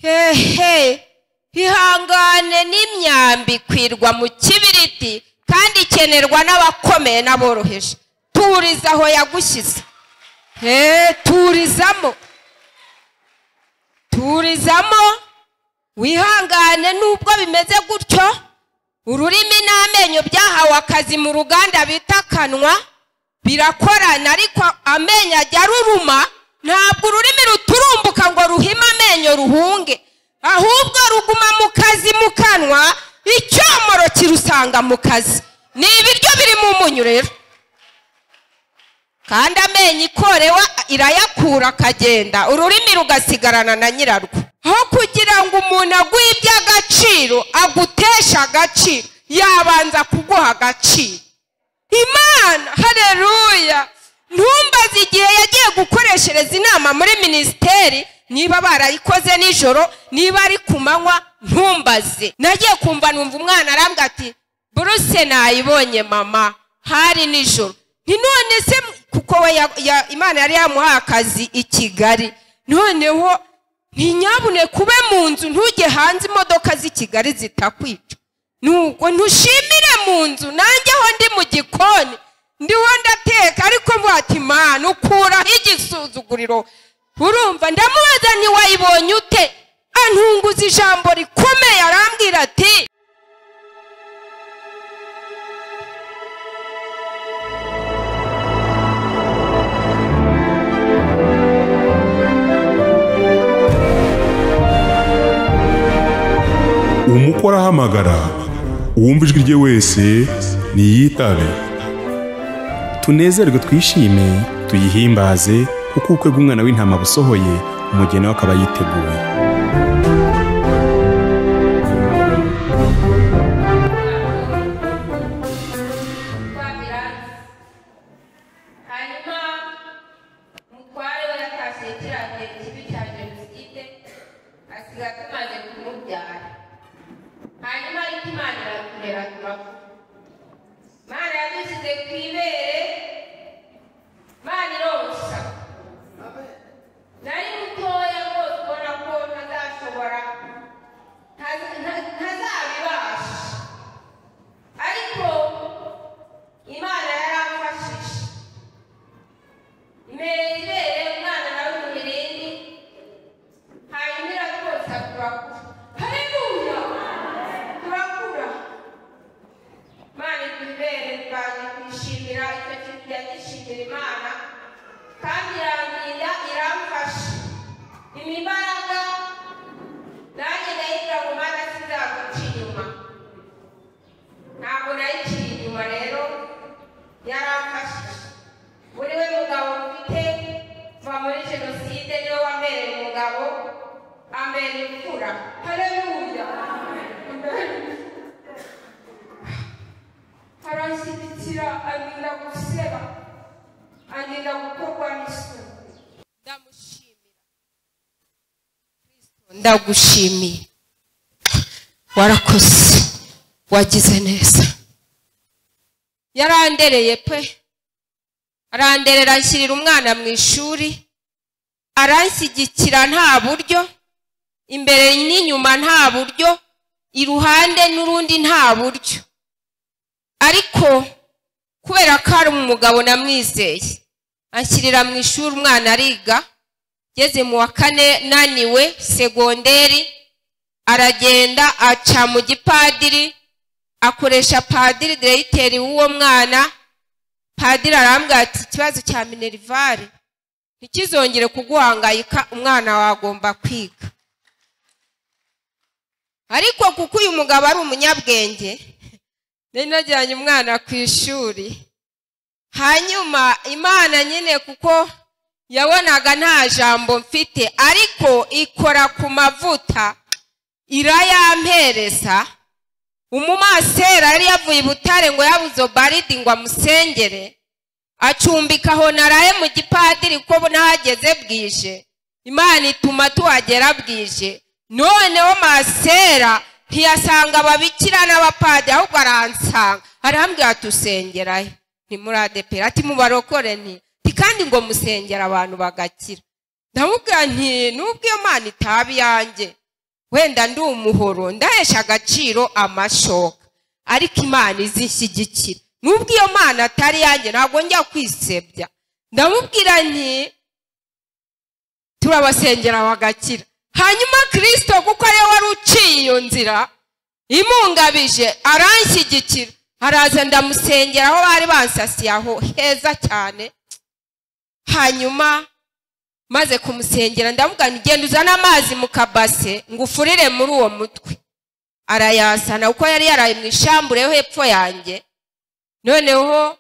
hehe ihangane n'imyambi kwirwa mu kibiriti kandi ikenerwa n'abakomeye n'aboroheje. Turiza aho yagushyize. Turizamo wihangane nubwo bimeze gutyo. Ururimi n'amenyo byahawe akazi mu ruganda bita kanwa, birakorana, ariko amenyo ajya ruruma. Ntabwo ururimi ruturumbuka ngo ruhime amenyo ruhunge, ahubwo ruguma mu kazi mu kanwa, icyomoro kirusanga mu kazi. Ni ibiryo biri mu munyu rero, kandi amenyo ikorewa irayakura akagenda, ururimi rugasigarana na nyirarwo. Aho kugira ngo umuntu aguhe iby'agaciro agutesha agaciro, yabanza kuguha agaciro. Imana haleluya. Ntumbaze igihe yagiye gukoreshereza inama muri ministeri, niba barayikoze nijoro, niba ari ku manywa, ntumbaze. Nagiye kumva numva umwana arambwira ati buruse nayibonye mama, hari nijoro. None se kuko we Imana yari yamuhaye akazi i Kigali, noneho ntinyabune kube mu nzu, ntujye hanze imodoka z'i Kigali zitakwica. Nuko ntushimire mu nzu, nanjye aho ndi mu gikoni ndiho ndateka, ariko mvuga ati Mana ukuraho igisuzuguriro. Urumva ndamubaza nti wayibonye ute? Antunguza ijambo rikomeye, arambwira ati umukora ahamagara, uwumva ijwi rye wese niyitabe. Tunezerwe twishime tuyihimbaze, kuko ubukwe bw'umwana w'intama busohoye, umugeni we akaba yiteguye. Ndagushimiye, warakoze, wagize neza. Yarandereye pe, aranderera anshyirira umwana mu ishuri, aranshyigikira nta buryo, imbere n'inyuma nta buryo, iruhande n'urundi nta buryo. Ariko kubera ko ari umugabo namwizeye, anshyirira mu ishuri, umwana ariga. Geze mu wa 4 naniwe segonderi, aragenda aca mu gipadiri, akoresha padiri diregiteri w'uwo mwana. Padiri arambwira ati ikibazo cya minerivare ntikizongere kuguhangayika, umwana wagomba kwiga. Ariko kuko uyu mugabo ari umunyabwenge, nari najyanye umwana ku ishuri. Hanyuma Imana nyine kuko yabonaga nta jambo mfite, ariko ikora ku mavuta irayampereza. Umumasera yari yavuye i Butare ngo yabuze baridi ngo amusengere, acumbika aho naraye mu gipadiri ko nahageze bwije. Imana ituma tuhagera bwije. Noneho masera ntiyasanga ababikira n'abapadiri, ahubwo aransanga, arambwira ati usengerahe? Ntimuradepera? Ati mubarokore nti kandi ngo musengera abantu bagakira. Ndamubwira nti nubwo iyo Mana itaba yanjye, wenda ndi umuhoro ndahesha agaciro amashoka, ariko Imana izinshyigikira. Nubwo iyo Mana atari yanjye ntabwo njya kwisebya, ndamubwira nti turabasengera bagakira. Hanyuma Kristo kuko ariwe wari uciye iyo nzira imungabije aranshyigikira, araza ndamusengera aho bari bansasiye aho heza cyane. Hanyuma maze kumusengera ndavuga nti genda uzane amazi mu kabase ngufurire muri uwo mutwe. Arayasana uko yari yaraye mu ishambure yo hepfo yanjye. Noneho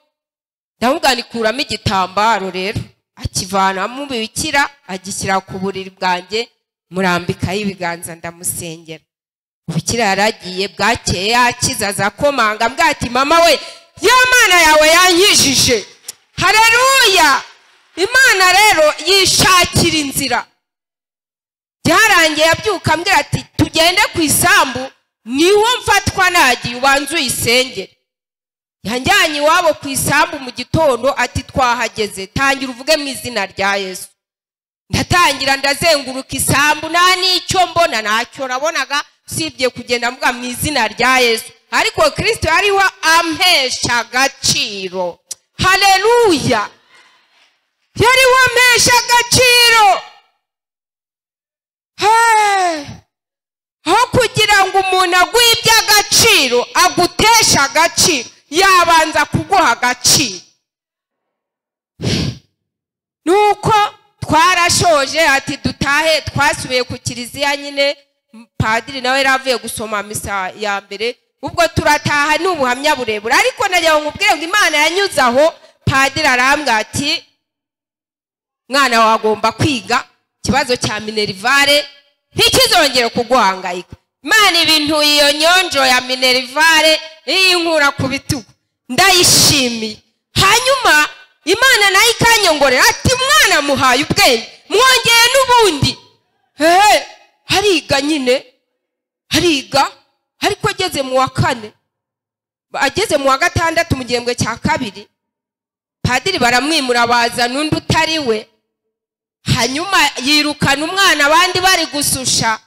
ndavuga nti kuramo igitambaro rero, akivana mu bibikira agishyira ku buriri bwanjye, murambikaho ibiganza ndamusengera. Ubukira yaragiye, bwakeye yakiza aza komanga mbwa ati mama we, ya Mana yawe yankijije. Haleluya! Imana rero yishakira inzira. Byarangiye abyuka mbwira ati tugende ku isambu, niwo mfatwa nagiye ubanza uyisengere. Yanjyanye iwabo ku isambu mu gitondo, ati twahageze tangira uvuge mu izina rya Yesu. Ndatangira ndazenguruka isambu, nta n'icyo mbona, ntacyo nabonaga usibye kugenda mvuga mu izina rya Yesu. Ariko Kristo yariho ampesha agaciro. Haleluya! Yariho ampesha agaciro. Aho kugira ngo umuntu aguhe iby'agaciro agutesha agaciro, yabanza kuguha agaciro. Nuko twarashoje ati dutahe, twasubiye ku kiliziya nyine. Padiri nawe yaravuye gusoma misa ya mbere, ubwo turataha n'ubuhamya burebure. Ariko najya nkubwire ngo Imana yanyuzaho. Padiri arambwira ati mwana wagomba kwiga, ikibazo cya minerivare ntikizongere kuguhangayika. Imana ibintu iyo nyonjo ya minerivare iyinkura ku bitugu, ndayishimiye. Hanyuma Imana nayo ikanyongorera ati mwana muhaye ubwenge, mwongeye n'ubundi. Hariga nyine, hariga. Ariko ageze mu wa 4, ageze mu wa 6 mu gihembwe cya 2, Padiri baramwimura baza n'undi utari we. Hanyuma yirukana umwana abandi bari gususha,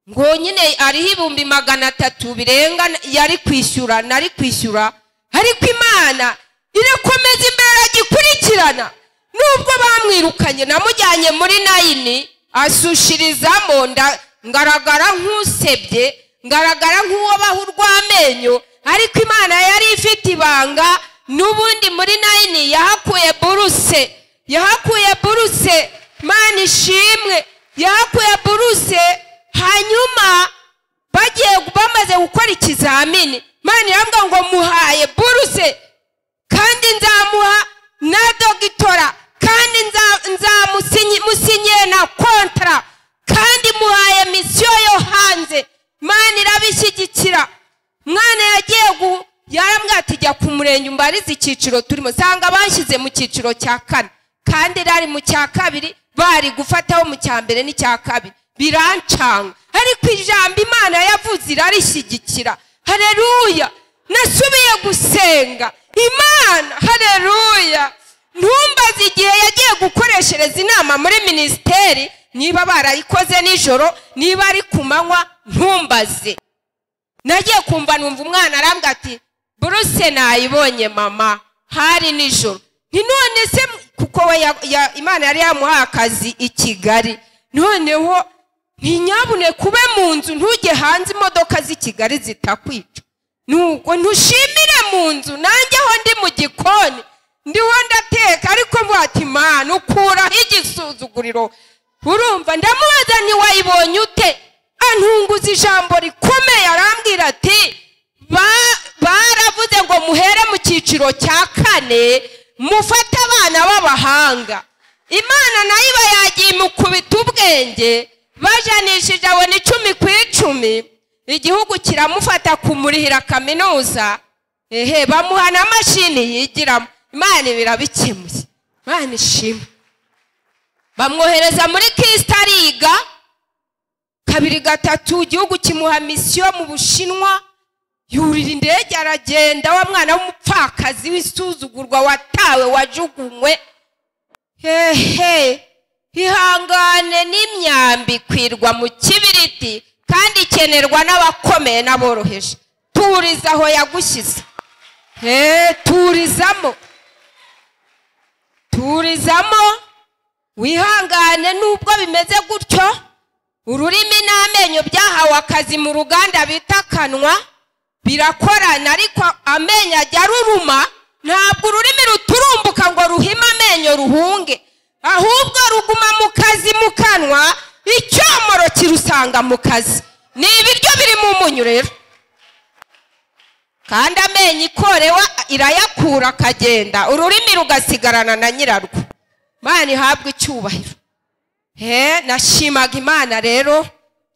ngo nyine ariho 300 birenga yari kwishyura, nari kwishyura. Ariko Imana irakomeza imbere agikurikirana. Nubwo bamwirukanye namujyanye muri 9 asushirizamo, ngaragara nk'usebye, ngaragara nk'uwo bahurwa amenyo. Ariko Imana yari ifite ibanga. N'ubundi muri 9 yahakuye buruse, Mana ishimwe, yahakuye buruse. Hanyuma bagiye bamaze gukora ikizamini, Mana irambwira ngo muhaye buruse, kandi nzamuha na dogitora, kandi nzamusinyiye na kontra, kandi muhaye misiyo yo hanze. Mana irabishyigikira. Mwana yagiye yarambwira ati jya ku murenge umbarize icyiciro turimo. Sanga banshyize mu cyiciro cya 4, kandi rari mu cya 2 bari gufataho mu cya mbere n'icya 2. Birancanga, ariko ijambo Imana yavuze irarishyigikira. Haleluya! Nasubiye gusenga Imana. Haleluya! Ntumbaze igihe yagiye gukoreshereza inama muri ministeri, niba barayikoze nijoro, niba ari ku manywa, ntumbaze. Nagiye kumva numva umwana arambwira ati buruse nayibonye mama, hari nijoro. Ni none se kuko we Imana yari yamuhaye akazi i Kigali, noneho ntinyabune kube mu nzu, ntujye hanze imodoka z'i Kigali zitakwica. Nuko ntushimire mu nzu, nanjye aho ndi mu gikoni ndiho ndateka. Ariko mvuga ati Mana ukuraho igisuzuguriro. Urumva ndamubaza nti wayibonye ute? Antunguza ijambo rikomeye, arambwira ati baravuze ngo muhere mu cyiciro cya 4 mufate abana b'abahanga. Imana nayo iba yagiye mukubita ubwenge, bajanishije abona 10 ku 10, igihugu kiramufata kumurihira kaminuza. Bamuha na mashini yigiramo. Imana birabikemuye. Imana ishimwe. Bamwohereza muri Kistariga 2 3, igihugu kimuha misiyo mu Bushinwa. Yurira indege aragenda, wa mwana w'umupfakazi w'isuzugurwa watawe wajugunywe. Ihangane n'imyambi kwirwa mu kibiriti, akenerwa n'abakomeye n'aboroheje. Turiza aho yagushyize. Turizamo wihangane nubwo bimeze gutyo. Ururimi n'amenyo byahawe akazi mu ruganda bita kanwa, birakorana, ariko amenyo ajya ruruma. Ntabwo ururimi ruturumbuka ngo ruhime amenyo ruhunge, ahubwo ruguma mu kazi mu kanwa, icyomoro kirusanga mu kazi. Ni ibiryo biri mu munyu rero, kandi amenyo ikorewa irayakura akagenda, ururimi rugasigarana na nyirarwo. Imana ihabwe icyubahiro. Nashimaga Imana rero,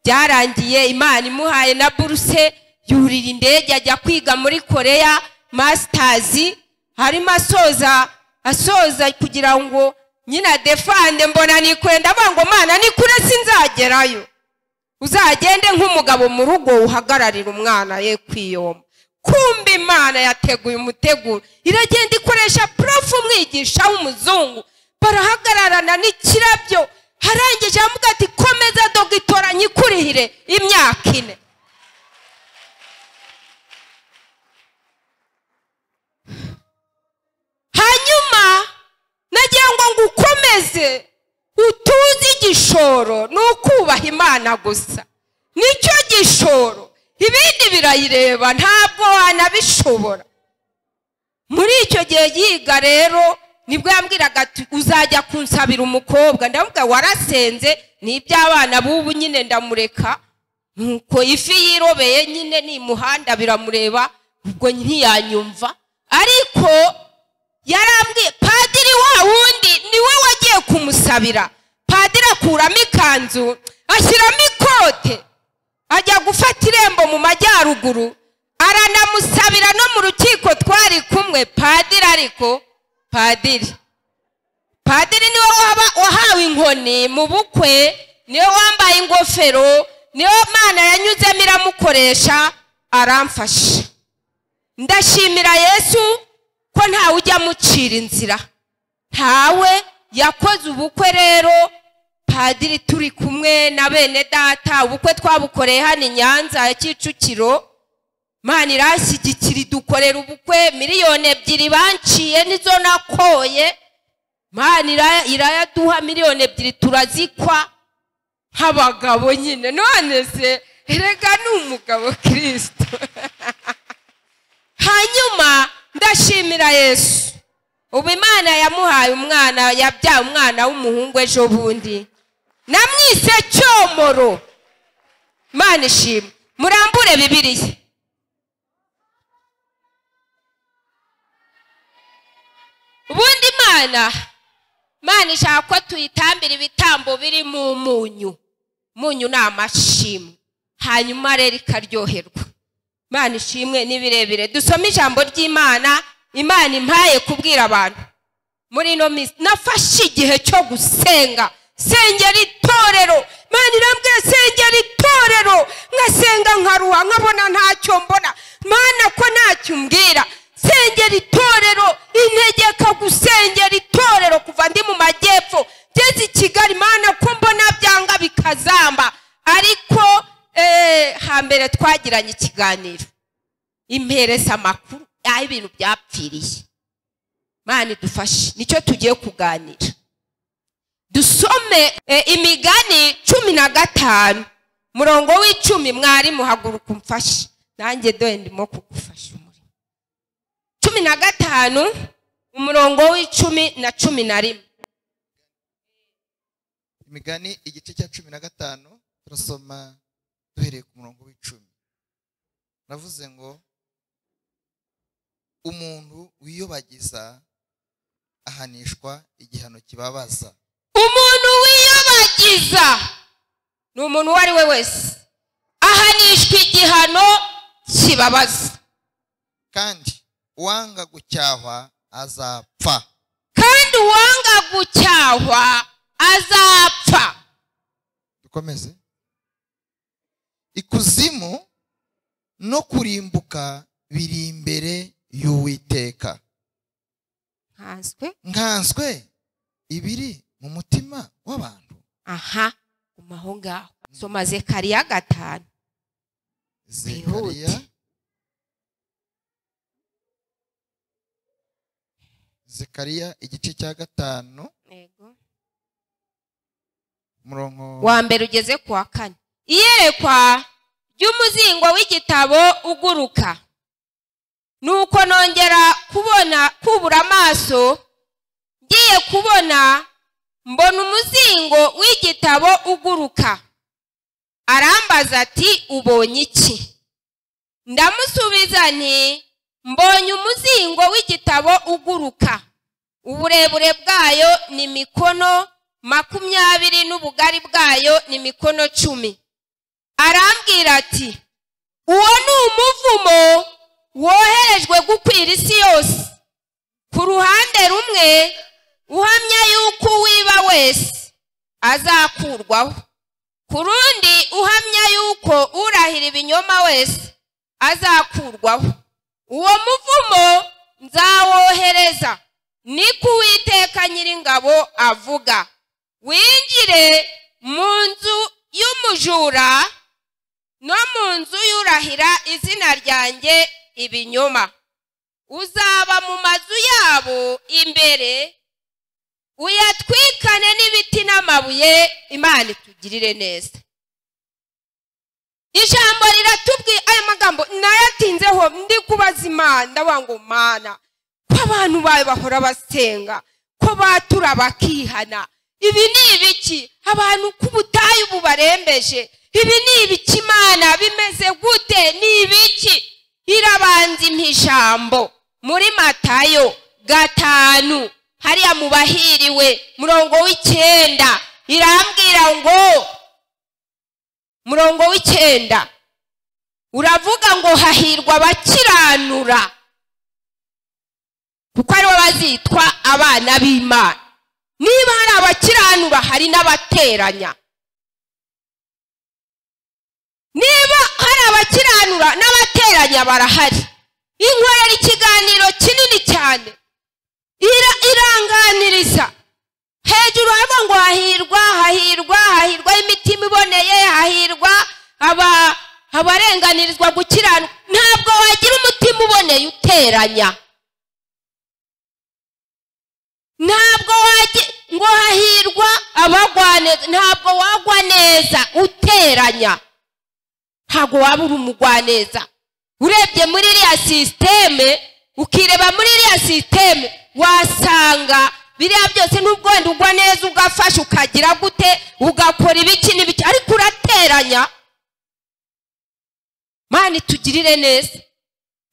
byarangiye Imana imuhaye na buruse, yurira indege ajya kwiga muri Korea masters. Harimo asoza kugira ngo nyina defande, mbona nikwenda ngo Mana nikure sinzagerayo. Uzagende nk'umugabo mu rugo uhagararira umwana ye kwiyoma. Kumbe Imana yateguye umuteguro, iragenda ikoresha prof umwigisha w'umuzungu, barahagararana n'ikirabyo. Harangije amuga ati komeza dogitora nyikurihire imyaka 4. Hanyuma nagira ngo ngukomeze utuzi igishoro n'ukubaha Imana gusa, nicyo gishoro, ibindi birayireba ntabwo wanabishobora. Muri icyo gihe yiga rero nibwo yambwiraga ati uzajya kunsabira umukobwa. Ndavuga warasenze, ni iby'abana bubu nyine ndamureka. Nuko ifi yirobeye nyine ni muhanda biramureba, ubwo ntiyanyumva. Ariko yarambwiye padiri wa wundi niwe wagiye kumusabira. Padiri akuramo ikanzu ashyiramo ikote, ajya gufata irembo mu majyaruguru, aranamusabira no mu rukiko twari kumwe. Padiri niwe wahawe inkoni mu bukwe, niwe wambaye ingofero, niwe Imana yanyuzemo iramukoresha, aramfasha. Ndashimira Yesu ko ntawe ujya mucira inzira, ntawe. Yakoze ubukwe rero padiri turi kumwe na bene data. Ubukwe twabukoreye hano Nyanza ya Kicukiro. Imana irashyigikira dukorera ubukwe, miliyoni 2 banciye nizo nakoye. Imana irayaduha miliyoni 2 turazikwa nk'abagabo nyine. None se erega ni umugabo Kristo. Hanyuma ndashimira Yesu, ubu Imana yamuhaye umwana, yabyaye umwana w'umuhungu ejo bundi, namwise Cyomoro. Imana ishimwe. Murambure Bibiliya. Ubundi Imana ishaka ko tuyitambira ibitambo biri mu munyu. Munyu ni amashimwe, hanyuma rero ikaryoherwa. Imana ishimwe n'ibirebire. Dusome ijambo ry'Imana. Imana impaye kubwira abantu muri no minsi. Nafashe igihe cyo gusenga, sengera itorero. Imana irambwira sengera itorero, ngasenga nkaruha, nkabona ntacyo mbona. Imana ko ntacyo umbwira, sengera itorero. Integeka gusengera itorero kuva ndi mu majyepfo ngeze i Kigali. Imana ko mbona byanga bikazamba. Ariko hambere twagiranye ikiganiro, impereza amakuru aho ibintu byapfiriye. Imana idufashe, nicyo tugiye kuganira. Dusome Imigani 15 murongo w'10. Mwari muhaguruka umfashe, nanjye doye ndimo kugufasha umurimo. 15 umurongo w'10 na 11. Imigani igice cya 15 turasoma duhereye ku murongo w'10. Navuze ngo umuntu wiyobagiza ahanishwa igihano kibabaza. Umuntu wiyobagiza ni umuntu uwo ari we wese, ahanishwa igihano kibabaza. Kandi uwanga gucyahwa azapfa. Kandi uwanga gucyahwa azapfa. Dukomeze. Ikuzimu no kurimbuka biri imbere y'Uwiteka. Nkanswe ibiri mu mutima w'abantu. Aha, umaho ngaho. Soma Zekariya 5. Zekariya igice cya 5 yego murongo wa mbere ugeze ku wa 4. Iyerekwa ry'umuzingo w'igitabo uguruka. Nuko nongera kubura amaso, ngiye kubona mbona umuzingo w'igitabo uguruka. Arambaza ati ubonye iki? Ndamusubiza nti mbonye umuzingo w'igitabo uguruka. Uburebure bwayo ni mikono 20 n'ubugari bwayo ni mikono 10. Arambwira ati uwo ni umuvumo woherejwe gukwira isi yose. Ku ruhande rumwe uhamya yuko wiba wese azakurwaho, ku rundi uhamya yuko urahira ibinyoma wese azakurwaho. Uwo muvumo nzawohereza, niko Uwiteka Nyiringabo avuga. Winjire mu nzu y'umujura no mu nzu y'urahira izina ryanjye ibinyoma. Uzaba mu mazu yabo imbere, uyatwikane n'ibiti n'amabuye. Imana itugirire neza. Ijambo riratubwiye aya magambo nayatinzeho ndi kubaza Imana, ndavuga ngo Mana, ko abantu bawe bahora basenga, ko batura bakihana, ibi ni ibiki? Abantu kubutayu bubarembeje, ibi ni ibiki Mana? Bimeze gute? Ni ibiki? Irabanza impijambo muri Matayo 5 hariya mu bahiriwe murongo 9 irambwira ngo murongo 9 uravuga ngo hahirwa abakiranura, kuko aribo bazitwa abana b'Imana. Niba hari abakiranura hari n'abateranya. Niba hari abakiranura n'abateranya barahari. Inkorera ikiganiro kinini cyane iranganiriza hejuru haba ngo hahirwa imitima iboneye, hahirwa abarenganirizwa gukiranuka. Ntabwo wagira umutima uboneye uteranya. Ntabwo ngo hahirwa abagwaneza, ntabwo wagwa neza uteranya. Ntabwo waba uri umugwaneza. Urebye muri iriya systeme, ukireba muri iriya systeme, wasanga biriya byose n'ubwo wenda ugwa neza ugafasha ukagira gute ugakora ibiki n'ibiki, ariko urateranya. Mana itugirire neza.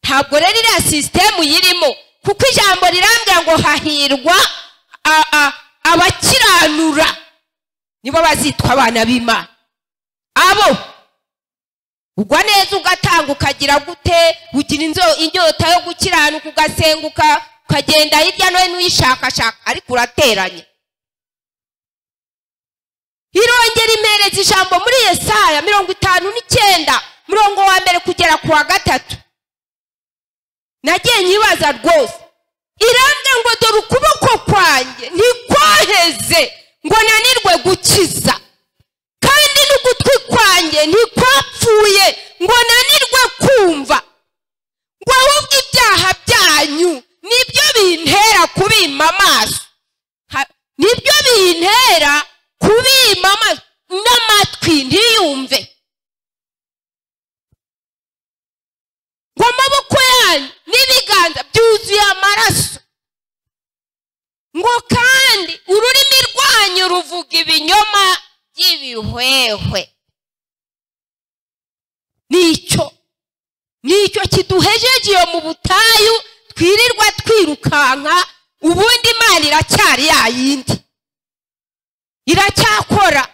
Ntabwo rero iriya systeme uyirimo, kuko ijambo rirambwira ngo hahirwa abakiranura, nibo bazitwa abana b'Imana. Abo ugwa neza ugatanga ukagira gute, ugira inyota yo gukiranuka, ugasenguka ukagenda hirya no hino uyishakashaka, ariko urateranya. Irongera impereza ijambo muri Yesaya 59 murongo wa mbere kugera ku wa 3. Nagiye nyibaza rwose. Irambwira ngo dore ukuboko kwanjye ntikwaheze ngo nanirwe gukiza, kandi n'ugutwi kwanjye ntikwapfuye ngo nanirwe kumva, ngo ahubwo ibyaha byanyu nibyo bintera kubima amaso, nibyo bintera kubima amaso n'amatwi ntiyumve. Ngo amaboko yanyu n'ibiganza byuzuye amaraso, ngo kandi ururimi rwanyu ruvuga ibinyoma by'ibihwehwe. Nicyo kiduhejeje iyo mu butayu twirirwa twirukanka. Ubundi Imana iracyari yayindi, iracyakora.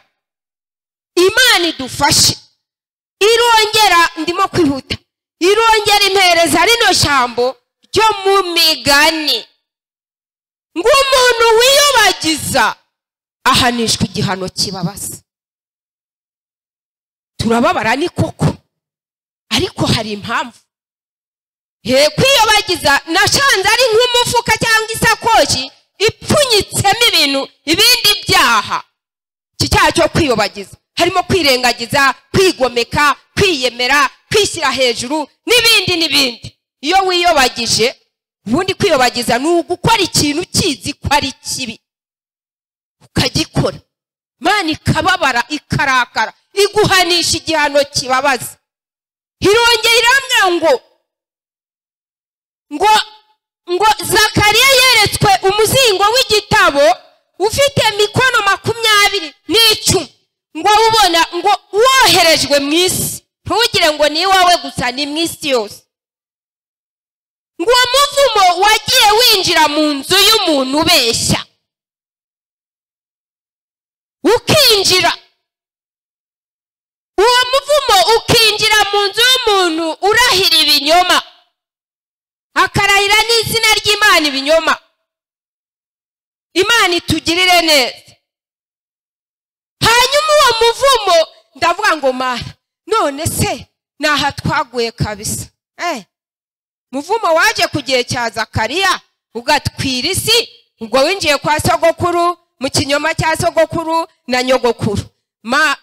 Imana idufashe. Irongera, ndimo kwihuta, irongera impereza rino jambo ryo mu Migani ngo umuntu wiyobagiza ahanishwa igihano kibabaza. Turababara ni koko, ariko hari impamvu. Kwiyobagiza nashanze ari nk'umufuka cyangwa isakoshi ipfunyitsemo ibindi byaha. Iki cyaha cyo kwiyobagiza harimo kwirengagiza, kwigomeka, kwiyemera, kwishyira hejuru n'ibindi. Iyo wiyobagije, ubundi kwiyobagiza ni ugukora ikintu kizi ko ari kibi ukagikora, Imana ikababara ikarakara iguhanisha igihano kibabaza. Hirongera iramwe ngo Zakariya yeretswe umuzingo w'igitabo ufite mikono 20 ngo ubona ngo woherejwe mu isi, ntugire ngo ni wawe gusa, ni mu isi yose. Ngo umuvumo wagiye winjira mu nzu y'umuntu ubeshya ukinjira, uwo muvumo ukinjira mu nzu y'umuntu urahira ibinyoma, akarahira n'izina ry'Imana ibinyoma. Imana itugirire neza. Hanyuma uwo muvumo ndavuga ngo Mana, none se naha twaguye kabisa. Muvumo waje ku gihe cya Zakariya ugatwira isi, ubwo winjiye kwa sogokuru, mu kinyoma cya sogokuru na nyogokuru.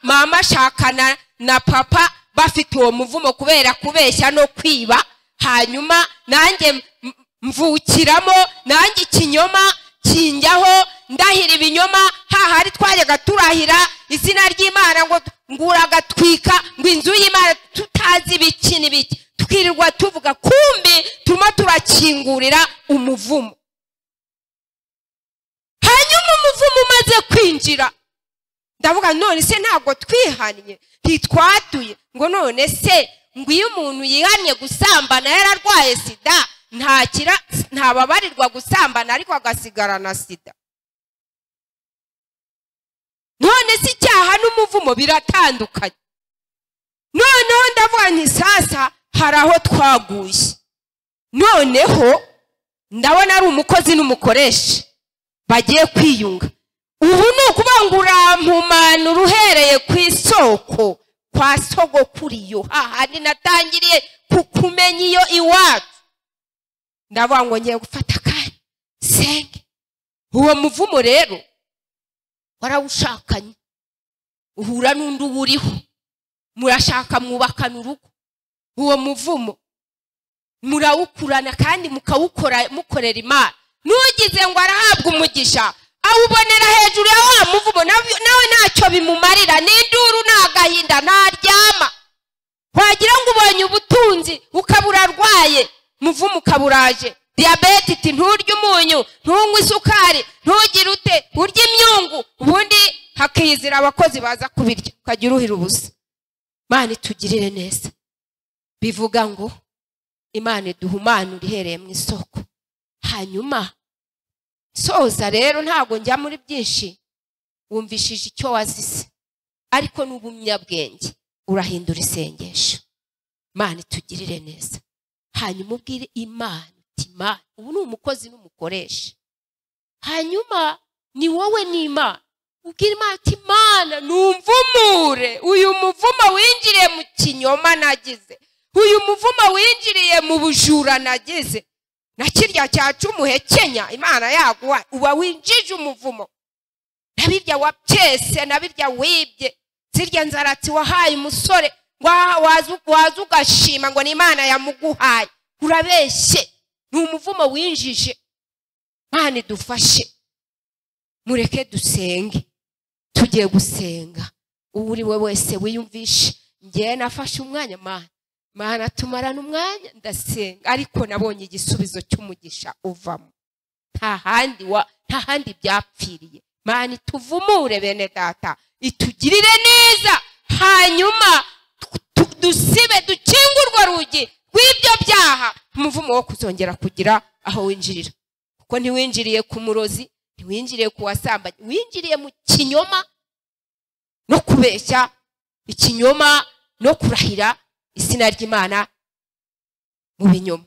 Mama shakana na papa bafite uwo muvumo kubera kubeshya no kwiba, hanyuma nanjye mvukiramo, nanjye ikinyoma kinjyaho ndahira ibinyoma. Hahari twajyaga turahira izina ry'Imana ngo nguragatwika ngo inzu y'Imana tutazi ibiki n'ibiki, twirirwa tuvuga, kumbi turimo turakingurira umuvumo. Hanyuma umuvumo umaze kwinjira, ndavuga none se ntabwo twihanye, ntitwatuye ngo none se ngo iyo umuntu yihanye gusambana yararwaye sida ntababarirwa gusambana ariko agasigarana sida? None se icyaha n'umuvumo biratandukanye. Noneho ndavuga nti sasa hari aho twaguye, noneho ndabona ari umukozi n'umukoresha bagiye kwiyunga. Ubu ni ukuvuga ngo urampumana uruhereye ku isoko kwa sogokuriyo, hahandi natangiriye kukumenya iyo iwacu. Ndavuga ngo ngiye gufata akanya senge. Uwo muvumo rero warawushakanye, uhura n'undi uriho, murashaka mwubakana urugo. Uwo muvumo murawukurana kandi mukawukora mukorera Imana. Nugize ngo arahabwa umugisha, awubonera hejuru ya wa muvumo, nawe ntacyo bimumarira, n'induru n'agahinda ntaryama. Wagira ngo ubonye ubutunzi ukabura arwaye, muvumo ukaburaje diabete, iti nturya umunyu, ntunywe isukari, ntugire ute, urya imyungu, ubundi hakizira abakozi baza kubirya ukagira uruhira ubusa. Imana itugirire neza. Bivuga ngo Imana iduhumana urihereye mu isoko. Hanyuma soza rero ntago njya muri byinshi, wumvishije icyo wazize, ariko n'ubumyabwenge urahindura isengesho. Imana itugirire neza. Hanyuma ubwire Imana uti Imana, ubu ni umukozi n'umukoresha, hanyuma ni wowe n'Imana. Ubwire Imana uti Imana numvumure uyu muvumo winjiriye mu kinyoma nagize, uyu muvumo winjiriye mu bujura nagize, na kirya cyacu umuhekenya Imana yaguha, uba winjije umuvumo. Nabirya wapyese, nabirya wibye, zirya nzaratsi wahaye umusore waza ugashima ngo ni Imana yamuguhaye, urabeshye, ni umuvumo winjije. Imana idufashe. Mureke dusenge. Tugiye gusenga. Uri we wese wiyumvishe, ngiye nafashe umwanya Mana tumarana umwanya ndasenga, ariko nabonye igisubizo cy'umugisha uvamo. Nta handi byapfiriye. Mana ituvumure bene data, itugirire neza, hanyuma dusibe dukingurwa rugi rw'ibyo byaha, umuvumo wo kuzongera kugira aho winjirira. Kuko ntiwinjiriye ku murozi, ntiwinjiriye ku wasambanye, winjiriye mu kinyoma no kubeshya, ikinyoma no kurahira izina ry'Imana mu binyoma.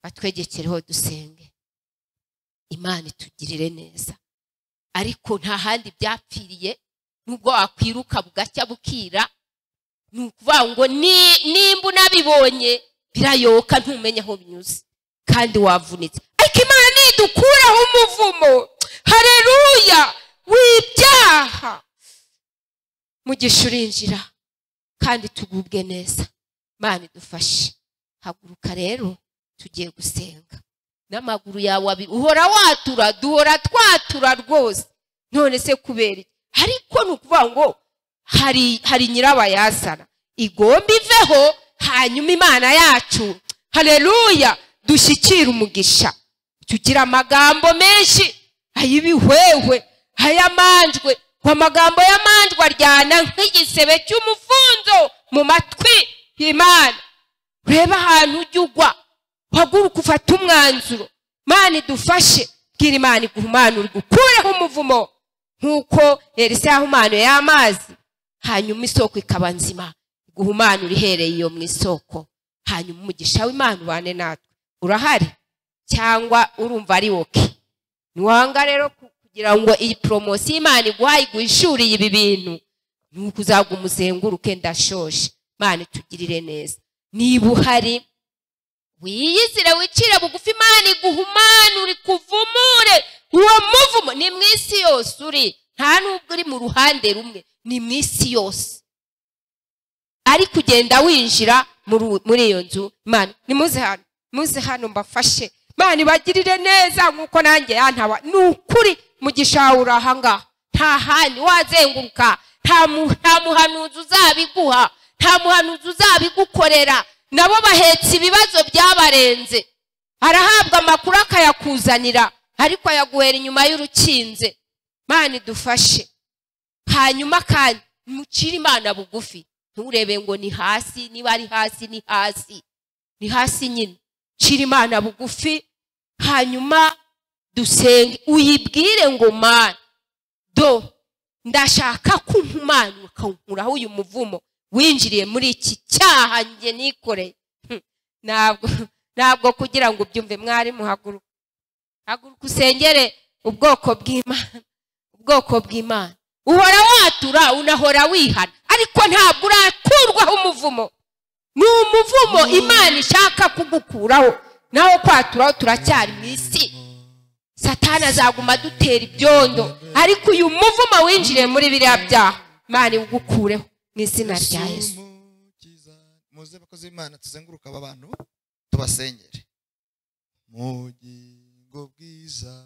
Batwegekereho dusenge. Imana itugirire neza. Ariko nta handi byapfiriye, nubwo wakwiruka bugacya bukira, nukuvuga ngo nimba unabibonye birayoka ntumenye aho binyuze kandi wavunitse. Ariko Imana nidukuraho umuvumo, haleluya, w'ibyaha, mugisha urinjira kandi tugubwe neza. Imana idufashe. Haguruka rero tugiye gusenga n'amaguru yawe abiri. Uhora watura, duhora twatura rwose, none se kubera ariko nukuvuga ngo hari nyirabayazana igomba iveho, hanyuma Imana yacu haleluya dushyikira umugisha. Tugira amagambo menshi ayibihwehwe ayamanjwe, kwa magambo y'amanjwe aryana nk'igisebe cy'umufunzo mu matwi y'Imana. Reba ahantu ujyugwa, haguruka ufata umwanzuro. Imana idufashe, bwira Imana iguhumanure, gukureho umuvumo nk'uko Elisa yahumanuye y'amazi, hanyuma isoko ikaba nzima. Guhumanura ihereye iyo mu isoko, hanyuma umugisha w'Imana ubane natwe. Urahari cyangwa urumva ari woke? Niwanga rero kugira ngo iyi promotion Imana iguhaye guhishuriye ibi bintu, nuko uzaguma uzenguruke. Ndashoshe. Imana tugirire neza. Niba uhari wiyizire wicire bugufi, Imana iguhumanure kuvumure uwo muvumo. Ni mu isi yose uri, nta nubwo uri mu ruhande rumwe, ni mu isi yose. Ari kugenda winjira muri iyo nzu. Imana muze hano mbafashe. Imana ibagirire neza nkuko nanjye yantawa. Nukuri mugisha wawe urahanga, nta handi wazenguruka, nta muhanuzi uzabiguha, nta muhanuzi uzabigukorera. Nabo bahetse ibibazo byabarenze, arahabwa amakuru akayakuzanira, ariko ayaguhera inyuma y'urukinze. Imana idufashe. Hanyuma kandi mucire Imana bugufi, nturebe ngo ni hasi. Niba ari hasi ni hasi, ni hasi nyine. Cira Imana bugufi, hanyuma dusenge. Uyibwire ngo Mana ndashaka kumpumanura ukankuraho uyu muvumo winjiriye muri iki cyaha njye nikoreye. Ntabwo kugira ngo ubyumve. Mwari muhaguruka, haguruka usengere ubwoko bw'Imana. Uhora watura, unahora wihana, ariko ntabwo urakurwaho umuvumo. Ni umuvumo Imana ishaka kugukuraho. Naho kwaturaho turacyari mu isi, Satani azaguma dutera ibyondo, ariko uyu muvumo winjiriye muri biriya byaha Imana ugukureho mu izina rya Yesu. Muze bakoze Imana tuzenguruka aba bantu tubasengere. Mugingo bwiza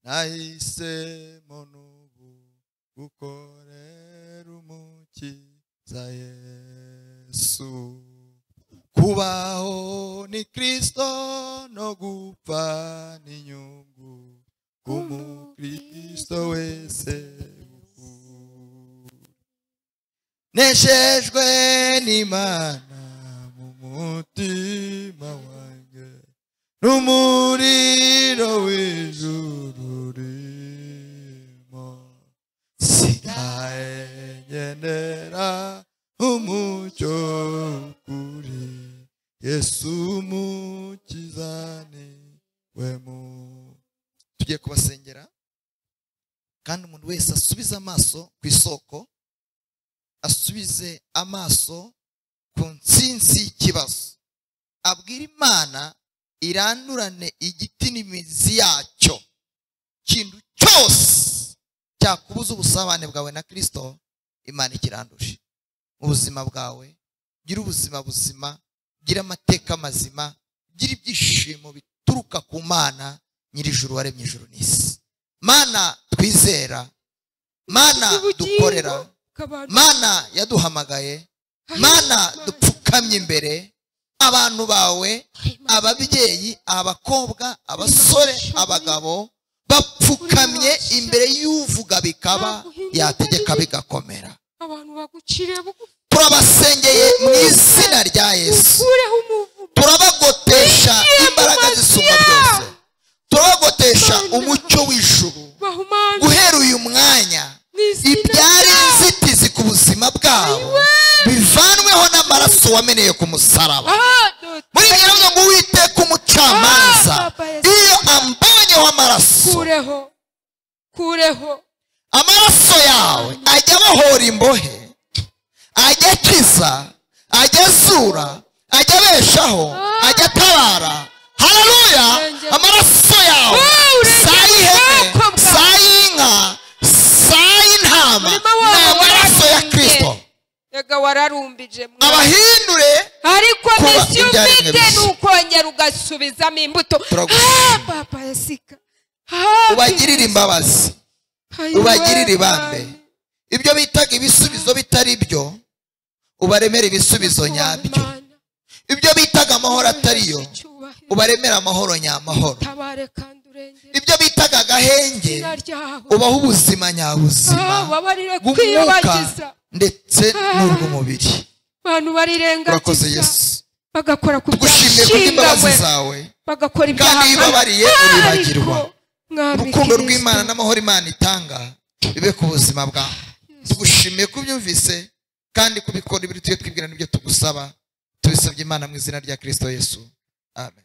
nahisemo n'ubu gukorera Umukiza Yesu. Kubaho ni Kristo no gupfa ni inyungu, k'Umukristo wese. Neshejwe n'Imana mu mutima wanjye, n'umuriro w'ijuru urimo. Sigaye ngendera umucyo kuri Yesu Umukiza niwe tugiye kubasengera. Kandi umuntu wese asubize amaso ku isoko, asubize amaso ku nsinzi y'ikibazo, abwira Imana irandurane igiti n'imizi yacyo. Ikintu cyose cyakubuza ubusabane bwawe na Kristo, Imana ikiranduje mu buzima bwawe. Gira ubuzima buzima, gira amateka mazima, gira ibyishimo bituruka ku Mana nyir'ijuru waremye ijuru n'isi. Mana twizera, Mana dukorera, Mana yaduhamagaye, Mana dupfukamye imbere. Abantu bawe, ababyeyi, abakobwa, abasore, abagabo bapfukamye imbere y'uvuga bikaba, yategeka bigakomera. Turabasengeye mu izina rya Yesu. Turabagotesha imbaraga zisumba byose, turabagotesha umucyo w'ijuru. Guhera uyu mwanya ibyari inzitizi ku buzima bwabo bivanweho n'amaraso wameneye ku musaraba. Muri nyirazo ngo Uwiteka umucamanza iyo ambonyeho amaraso, kureho amaraso yawe ajya abohora imbohe, ajya akiza, ajya azura, ajya abeshaho, ajya atabara. Haleluya! Amaraso yawe saa y'ihene, saa y'inka, saa y'intama, ni amaraso ya Kristo. Ega wararumbije abahindure ariko kuba misiyo ibyaremwe ufite bishya. ni ukongera ugasubizamo imbuto. Turagushimira. Papa yasika ubagirire imbabazi, ubagirire ibambe. Ibyo bitaga ibisubizo bitari byo ubaremera ibisubizo nyabyo. Ibyo bitaga amahoro atariyo ubaremera amahoro nyamahoro. Ibyo bitaga agahenge ubaho ubuzima nyabuzima bw'umwuka ndetse n'ubw'umubiri. Abantu barirengagiza Yesu, bagakora ku tugushimiye kubw'imbabazi zawe bagakora ibyaha kandi ibabariye uribagirwa. Urukundo rw'Imana n'amahoro Imana itanga bibe ku buzima bwawe. Tugushimiye kubyumvise kandi kubikora ibiri tuye twibwira n'ibyo tugusaba tubisabye Imana mu izina rya Kristo Yesu, amen.